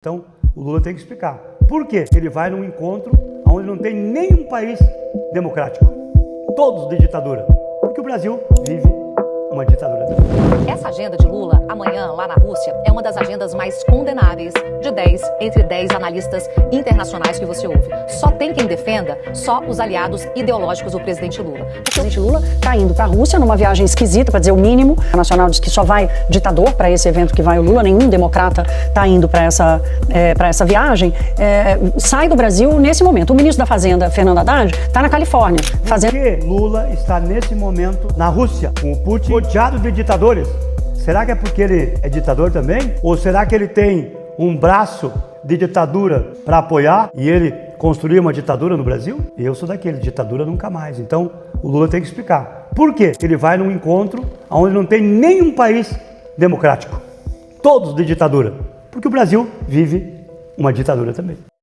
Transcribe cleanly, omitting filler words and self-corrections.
Então, o Lula tem que explicar. Por quê? Ele vai num encontro onde não tem nenhum país democrático. Todos de ditadura. Porque o Brasil vive uma ditadura. Essa agenda de Lula, amanhã, lá na Rússia, é uma das agendas mais condenáveis entre 10 analistas internacionais que você ouve. Só tem quem defenda, só os aliados ideológicos do presidente Lula. O presidente Lula está indo para a Rússia numa viagem esquisita, para dizer o mínimo. A Nacional diz que só vai ditador para esse evento que vai o Lula, nenhum democrata está indo para essa viagem. Sai do Brasil nesse momento. O ministro da Fazenda, Fernando Haddad, está na Califórnia. Por que Lula está nesse momento na Rússia, com o Putin rodeado de ditadores? Será que é porque ele é ditador também? Ou será que ele tem um braço de ditadura para apoiar e ele construir uma ditadura no Brasil? Eu sou daquele, ditadura nunca mais. Então, o Lula tem que explicar. Por quê? Ele vai num encontro onde não tem nenhum país democrático. Todos de ditadura. Porque o Brasil vive uma ditadura também.